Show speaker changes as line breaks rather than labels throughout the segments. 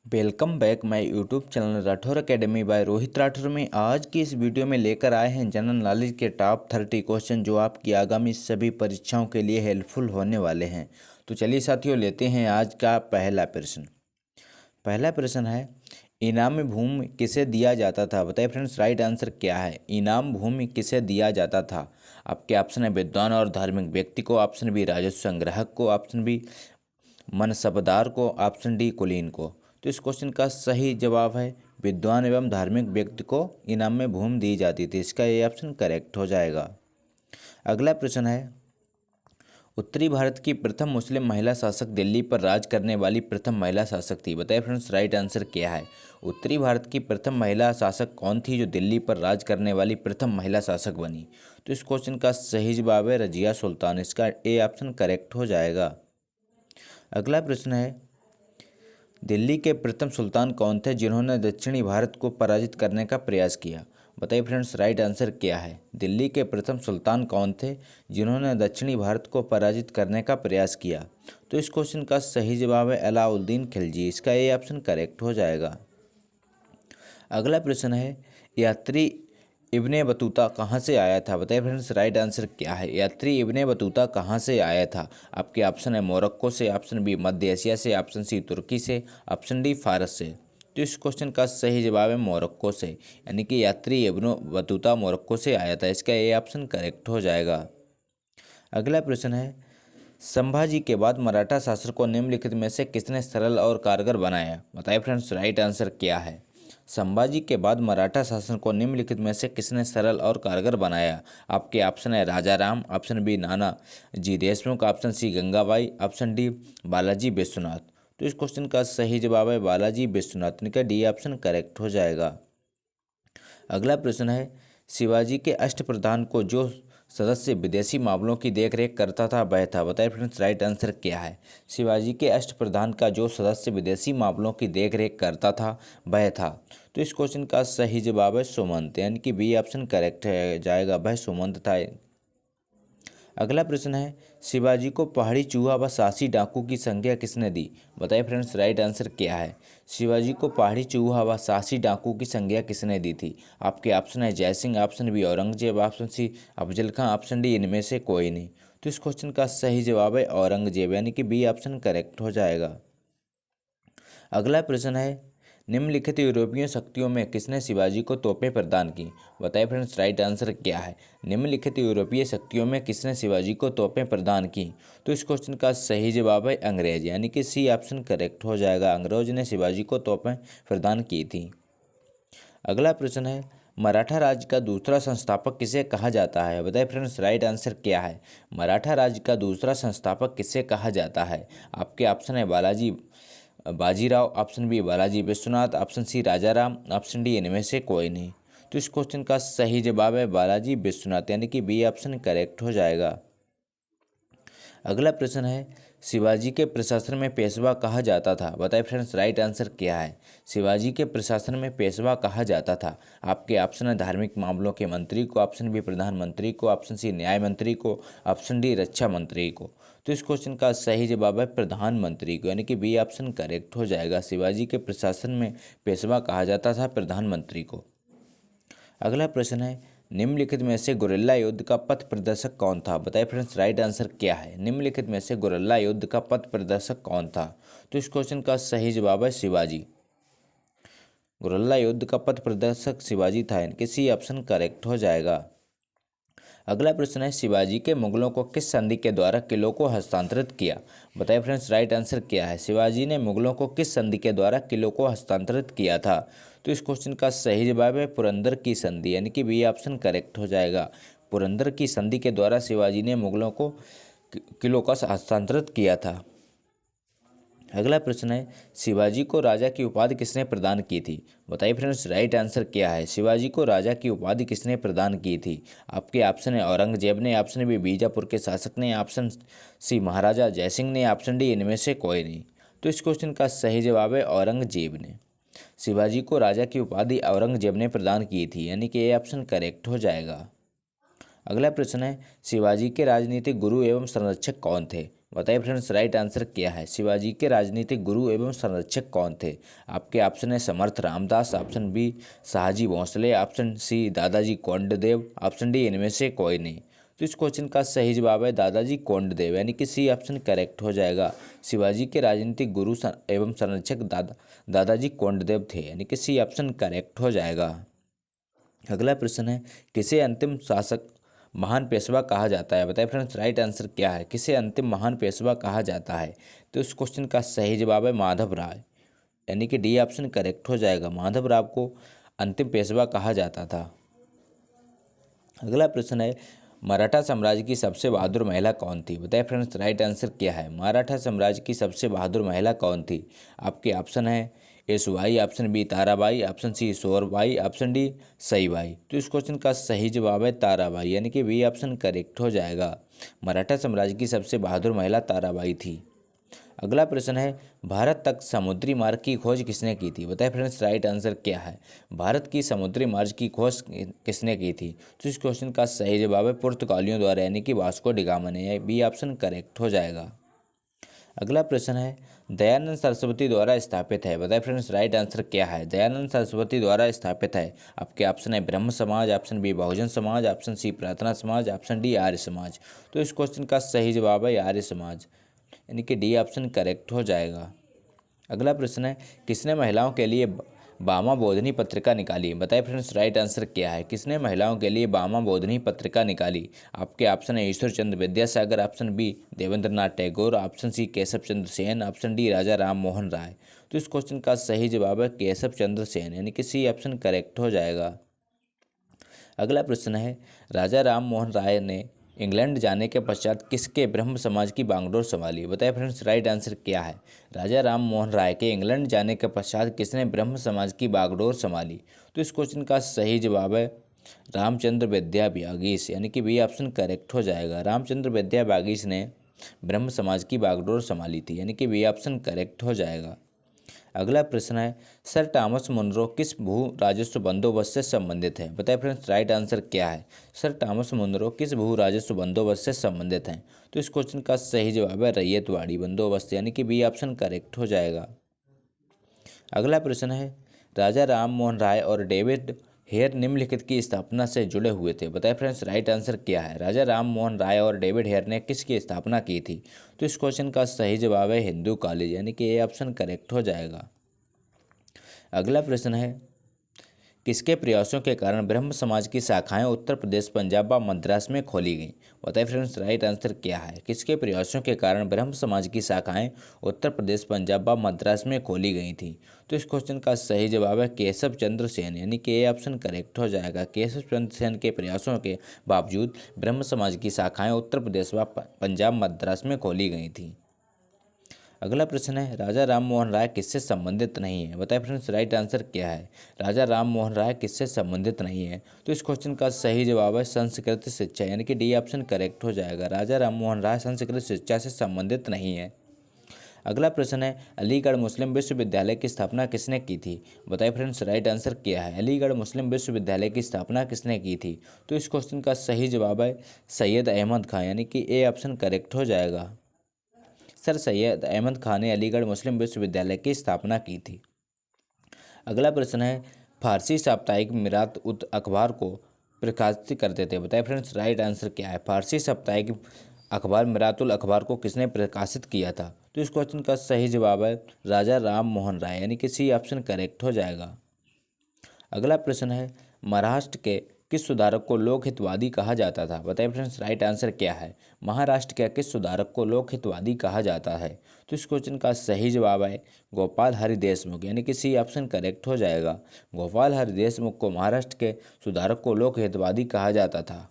Welcome back my YouTube channel Rathore academy by Rohit Rathore में। आज की इस वीडियो में लेकर आए हैं जनरल नॉलेज के टॉप 30 क्वेश्चन जो आपकी आगामी सभी परीक्षाओं के लिए हेल्पफुल होने वाले हैं। तो चलिए साथियों, लेते हैं आज का पहला प्रश्न। पहला प्रश्न है, इनाम भूमि किसे दिया जाता था? बताइए फ्रेंड्स, राइट आंसर क्या है? इनाम भूमि किसे दिया जाता था? आपके ऑप्शन है विद्वान और धार्मिक व्यक्ति को, ऑप्शन बी राजस्व संग्राहक को, ऑप्शन बी मनसबदार को, ऑप्शन डी कुलीन को। तो इस क्वेश्चन का सही जवाब है विद्वान एवं धार्मिक व्यक्ति को इनाम में भूमि दी जाती थी। इसका ये ऑप्शन करेक्ट हो जाएगा। अगला प्रश्न है, उत्तरी भारत की प्रथम मुस्लिम महिला शासक दिल्ली पर राज करने वाली प्रथम महिला शासक थी। बताइए फ्रेंड्स, राइट आंसर क्या है? उत्तरी भारत की प्रथम महिला शासक कौन थी जो दिल्ली पर राज करने वाली प्रथम महिला शासक बनी? तो इस क्वेश्चन का सही जवाब है रजिया सुल्तान। इसका ए ऑप्शन करेक्ट हो जाएगा। अगला प्रश्न है, दिल्ली के प्रथम सुल्तान कौन थे जिन्होंने दक्षिणी भारत को पराजित करने का प्रयास किया? बताइए फ्रेंड्स, राइट आंसर क्या है? दिल्ली के प्रथम सुल्तान कौन थे जिन्होंने दक्षिणी भारत को पराजित करने का प्रयास किया? तो इस क्वेश्चन का सही जवाब है अलाउद्दीन खिलजी। इसका ये ऑप्शन करेक्ट हो जाएगा। अगला प्रश्न है, यात्री इब्ने बतूता कहाँ से आया था? बताइए फ्रेंड्स, राइट आंसर क्या है? यात्री इब्ने बतूता कहाँ से आया था? आपके ऑप्शन है मोरक्को से, ऑप्शन बी मध्य एशिया से, ऑप्शन सी तुर्की से, ऑप्शन डी फारस से। तो इस क्वेश्चन का सही जवाब है मोरक्को से, यानी कि यात्री इब्ने बतूता मोरक्को से आया था। इसका ये ऑप्शन करेक्ट हो जाएगा। अगला प्रश्न है, संभाजी के बाद मराठा शासक को निम्नलिखित में से किसने सरल और कारगर बनाया? बताइए फ्रेंड्स, राइट आंसर क्या है? संभाजी के बाद मराठा शासन को निम्नलिखित में से किसने सरल और कारगर बनाया? आपके ऑप्शन है राजा Ram, option B Nana ji Deshmukh, option C Gangabai, option D Balaji Vishwanath. तो इस क्वेश्चन का सही जवाब है बालाजी विश्वनाथ। इनका डी ऑप्शन करेक्ट हो जाएगा। अगला प्रश्न है, शिवाजी के अष्टप्रधान को जो सदस्य विदेशी मामलों की देखरेख करता था वह था? बताइए फ्रेंड्स, राइट आंसर क्या है? शिवाजी के अष्टप्रधान का जो सदस्य विदेशी मामलों की देखरेख करता था वह था? तो इस क्वेश्चन का सही जवाब है सुमंत, यानी कि बी ऑप्शन करेक्ट है जाएगा, वह सुमंत था। अगला प्रश्न है, शिवाजी को पहाड़ी चूहा व साहसी डाकू की संज्ञा किसने दी? बताइए फ्रेंड्स, राइट आंसर क्या है? शिवाजी को पहाड़ी चूहा व साहसी डाकू की संज्ञा किसने दी थी? आपके ऑप्शन है Jai Singh, option B Aurangzeb, option C Afzal Khan, option D इनमें से कोई नहीं। तो इस क्वेश्चन का सही जवाब है औरंगजेब, यानी कि बी ऑप्शन करेक्ट हो जाएगा। अगला प्रश्न है, निम्नलिखित यूरोपीय शक्तियों में किसने शिवाजी को तोपें प्रदान की? बताइए फ्रेंड्स, राइट आंसर क्या है? निम्नलिखित यूरोपीय शक्तियों में किसने शिवाजी को तोपें प्रदान की? तो इस क्वेश्चन का सही जवाब है अंग्रेज, यानी कि सी ऑप्शन करेक्ट हो जाएगा। अंग्रेज ने शिवाजी को तोपें प्रदान की थी। अगला प्रश्न है, मराठा राज्य का दूसरा संस्थापक किसे कहा जाता है? बताइए फ्रेंड्स, राइट आंसर क्या है? मराठा राज्य का दूसरा संस्थापक किसे कहा जाता है? आपके ऑप्शन है Bajirao, option B Balaji Vishwanath, option C Rajaram, option D इनमें से कोई नहीं। तो इस क्वेश्चन का सही जवाब है बालाजी विश्वनाथ, यानी कि बी ऑप्शन करेक्ट हो जाएगा। अगला प्रश्न है, शिवाजी के प्रशासन में पेशवा कहा जाता था? बताइए फ्रेंड्स, राइट आंसर क्या है? शिवाजी के प्रशासन में पेशवा कहा जाता था? आपके ऑप्शन है धार्मिक मामलों के मंत्री को, ऑप्शन बी प्रधानमंत्री को, ऑप्शन सी न्याय मंत्री को, ऑप्शन डी रक्षा मंत्री को। तो इस क्वेश्चन का सही जवाब है प्रधानमंत्री को, यानी कि बी ऑप्शन करेक्ट हो जाएगा। शिवाजी के प्रशासन में पेशवा कहा जाता था प्रधानमंत्री को। अगला प्रश्न है, निम्नलिखित में से गुरिल्ला युद्ध का पथ प्रदर्शक कौन था? बताइए फ्रेंड्स, राइट आंसर क्या है? निम्नलिखित में से गुरिल्ला युद्ध का पथ प्रदर्शक कौन था? तो इस क्वेश्चन का सही जवाब है शिवाजी। गुरिल्ला युद्ध का पथ प्रदर्शक शिवाजी था, इनके सी ऑप्शन करेक्ट हो जाएगा। अगला प्रश्न है, शिवाजी के मुगलों को किस संधि के द्वारा किलों को हस्तांतरित किया? बताइए फ्रेंड्स, राइट आंसर क्या है? शिवाजी ने मुगलों को किस संधि के द्वारा किलों को हस्तांतरित किया था? तो इस क्वेश्चन का सही जवाब है पुरंदर की संधि, यानी कि बी ऑप्शन करेक्ट हो जाएगा। पुरंदर की संधि के द्वारा शिवाजी ने मुगलों को किलों का हस्तांतरित किया था। अगला प्रश्न है, शिवाजी को राजा की उपाधि किसने प्रदान की थी? बताइए फ्रेंड्स, राइट आंसर क्या है? शिवाजी को राजा की उपाधि किसने प्रदान की थी? आपके ऑप्शन है औरंगजेब ने, ऑप्शन बी बीजापुर के शासक ने, ऑप्शन सी महाराजा जयसिंह ने, ऑप्शन डी इनमें से कोई नहीं। तो इस क्वेश्चन का सही जवाब है औरंगजेब ने। शिवाजी को राजा की उपाधि औरंगजेब ने प्रदान की थी, यानी कि ये ऑप्शन करेक्ट हो जाएगा। अगला प्रश्न है, शिवाजी के राजनीतिक गुरु एवं संरक्षक कौन थे? बताइए फ्रेंड्स राइट आंसर क्या है। शिवाजी के राजनीतिक गुरु एवं संरक्षक कौन थे? आपके ऑप्शन है Samarth Ramdas, option B Shahaji Bhonsle, option C Dadaji Konddev, option D इनमें से कोई नहीं। तो इस क्वेश्चन का सही जवाब है दादाजी कोंडदेव, यानी कि सी ऑप्शन करेक्ट हो जाएगा। शिवाजी के राजनीतिक गुरु एवं संरक्षक दादाजी कोंडदेव थे, यानी कि सी ऑप्शन करेक्ट हो जाएगा। अगला प्रश्न है किसे अंतिम शासक महान पेशवा कहा जाता है? बताइए फ्रेंड्स राइट आंसर क्या है। किसे अंतिम महान पेशवा कहा जाता है? तो इस क्वेश्चन का सही जवाब है माधव राय, यानी कि डी ऑप्शन करेक्ट हो जाएगा। माधव राव को अंतिम पेशवा कहा जाता था। अगला प्रश्न है मराठा साम्राज्य की सबसे बहादुर महिला कौन थी? बताइए फ्रेंड्स राइट आंसर क्या है। मराठा साम्राज्य की सबसे बहादुर महिला कौन थी? आपके ऑप्शन है Yesubai, option B Tarabai, option C Sorabai, option D Saibai. तो इस क्वेश्चन का सही जवाब है ताराबाई, यानी कि बी ऑप्शन करेक्ट हो जाएगा। मराठा साम्राज्य की सबसे बहादुर महिला ताराबाई थी। अगला प्रश्न है भारत तक समुद्री मार्ग की खोज किसने की थी? बताइए फ्रेंड्स राइट आंसर क्या है। भारत की समुद्री मार्ग की खोज किसने की थी? तो इस क्वेश्चन का सही जवाब है पुर्तगालियों द्वारा, यानी कि वास्को डी गामा ने। बी ऑप्शन करेक्ट हो जाएगा। अगला प्रश्न है दयानंद सरस्वती द्वारा स्थापित है। बताइए फ्रेंड्स राइट आंसर क्या है। दयानंद सरस्वती द्वारा स्थापित है। आपके ऑप्शन है ब्रह्म समाज, option B Bahujan Samaj, option C प्रार्थना समाज, ऑप्शन डी आर्य समाज। तो इस क्वेश्चन का सही जवाब है आर्य समाज, यानी कि डी ऑप्शन करेक्ट हो जाएगा। अगला प्रश्न है किसने महिलाओं के लिए बामा बोधनी पत्रिका निकाली? बताइए फ्रेंड्स राइट आंसर क्या है। किसने महिलाओं के लिए बामा बोधनी पत्रिका निकाली? आपके ऑप्शन है Ishwar Chandra Vidyasagar, option B Devendra Nath Tagore, option C Keshav Chandra Sen, option D राजा राम मोहन राय। तो इस क्वेश्चन का सही जवाब है केशव चंद्र सेन, यानी कि सी ऑप्शन करेक्ट हो जाएगा। अगला प्रश्न है राजा राम मोहन राय ने इंग्लैंड जाने के पश्चात किसके ब्रह्म समाज की बागडोर संभाली? बताइए फ्रेंड्स राइट आंसर क्या है। राजा राम मोहन राय के इंग्लैंड जाने के पश्चात किसने ब्रह्म समाज की बागडोर संभाली? तो इस क्वेश्चन का सही जवाब है रामचंद्र विद्याबागीस, यानी कि बी ऑप्शन करेक्ट हो जाएगा। रामचंद्र विद्याबागीस ने ब्रह्म समाज की बागडोर संभाली थी, यानी कि बी ऑप्शन करेक्ट हो जाएगा। अगला प्रश्न है सर टॉमस मुनरो किस भू राजस्व बंदोबस्त से संबंधित है? बताइए फ्रेंड्स राइट आंसर क्या है। सर टॉमस मुनरो किस भू राजस्व बंदोबस्त से संबंधित हैं? तो इस क्वेश्चन का सही जवाब है रैयतवाड़ी बंदोबस्त, यानी कि बी ऑप्शन करेक्ट हो जाएगा। अगला प्रश्न है राजा राम मोहन राय और डेविड हेयर निम्नलिखित की स्थापना से जुड़े हुए थे। बताइए फ्रेंड्स राइट आंसर क्या है। राजा राम मोहन राय और डेविड हेयर ने किसकी स्थापना की थी? तो इस क्वेश्चन का सही जवाब है हिंदू कॉलेज, यानी कि ए ऑप्शन करेक्ट हो जाएगा। अगला प्रश्न है किसके प्रयासों के कारण ब्रह्म समाज की शाखाएं उत्तर प्रदेश, पंजाब व मद्रास में खोली गईं? बताइए फ्रेंड्स राइट आंसर क्या है। किसके प्रयासों के कारण ब्रह्म समाज की शाखाएं उत्तर प्रदेश, पंजाब व मद्रास में खोली गई थी? तो इस क्वेश्चन का सही जवाब है केशव चंद्र सेन, यानी कि ए ऑप्शन करेक्ट हो जाएगा। केशव चंद्र सेन के प्रयासों के बावजूद ब्रह्म समाज की शाखाएं उत्तर प्रदेश व पंजाब मद्रास में खोली गई थी। अगला प्रश्न है राजा राम मोहन राय किससे संबंधित नहीं है? बताइए फ्रेंड्स राइट आंसर क्या है। राजा राम मोहन राय किससे संबंधित नहीं है? तो इस क्वेश्चन का सही जवाब है संस्कृत शिक्षा, यानी कि डी ऑप्शन करेक्ट हो जाएगा। राजा राम मोहन राय संस्कृत शिक्षा से संबंधित नहीं है। अगला प्रश्न है अलीगढ़ मुस्लिम विश्वविद्यालय की स्थापना किसने की थी? बताइए फ्रेंड्स राइट आंसर क्या है। अलीगढ़ मुस्लिम विश्वविद्यालय की स्थापना किसने की थी? तो इस क्वेश्चन का सही जवाब है सैयद अहमद खां, यानी कि ए ऑप्शन करेक्ट हो जाएगा। सर सैयद अहमद खान ने अलीगढ़ मुस्लिम विश्वविद्यालय की स्थापना की थी। अगला प्रश्न है फारसी साप्ताहिक मिरात उत अखबार को प्रकाशित करते थे। बताइए फ्रेंड्स राइट आंसर क्या है। फारसी साप्ताहिक अखबार मिरातुल अखबार को किसने प्रकाशित किया था? तो इस क्वेश्चन का सही जवाब है राजा राम मोहन राय, यानी कि सी ऑप्शन करेक्ट हो जाएगा। अगला प्रश्न है महाराष्ट्र के किस सुधारक को लोक हितवादी कहा जाता था? बताइए फ्रेंड्स राइट आंसर क्या है। महाराष्ट्र के किस सुधारक को लोक हितवादी कहा जाता है? तो इस क्वेश्चन का सही जवाब है गोपाल हरि देशमुख, यानी कि सी ऑप्शन करेक्ट हो जाएगा। गोपाल हरि देशमुख को महाराष्ट्र के सुधारक को लोक हितवादी कहा जाता था।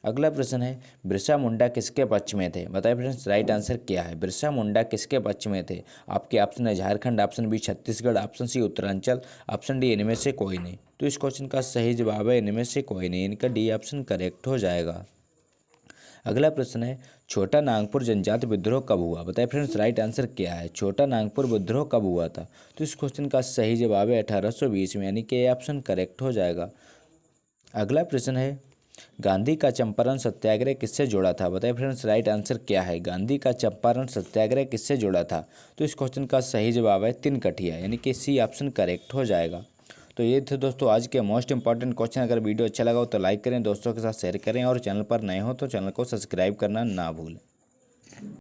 अगला प्रश्न है बिरसा मुंडा किसके पक्ष में थे? बताइए फ्रेंड्स राइट आंसर क्या है। बिरसा मुंडा किसके पक्ष में थे? आपके ऑप्शन है Jharkhand, option B Chhattisgarh, option C Uttaranchal, option D इनमें से कोई नहीं। तो इस क्वेश्चन का सही जवाब है इनमें से कोई नहीं, इनका डी ऑप्शन करेक्ट हो जाएगा। अगला प्रश्न है छोटा नागपुर जनजाति विद्रोह कब हुआ? बताइए फ्रेंड्स राइट आंसर क्या है। छोटा नागपुर विद्रोह कब हुआ था? तो इस क्वेश्चन का सही जवाब है 1820 में, यानी कि ऑप्शन करेक्ट हो जाएगा। अगला प्रश्न है गांधी का चंपारण सत्याग्रह किससे जुड़ा था? बताइए फ्रेंड्स, राइट आंसर क्या है? गांधी का चंपारण सत्याग्रह किससे जुड़ा था? तो इस क्वेश्चन का सही जवाब है तिनकठिया, यानी कि सी ऑप्शन करेक्ट हो जाएगा। तो ये थे दोस्तों आज के मोस्ट इंपॉर्टेंट क्वेश्चन। अगर वीडियो अच्छा लगा हो तो लाइक करें, दोस्तों के साथ शेयर करें और चैनल पर नए हो तो चैनल को सब्सक्राइब करना ना भूलें।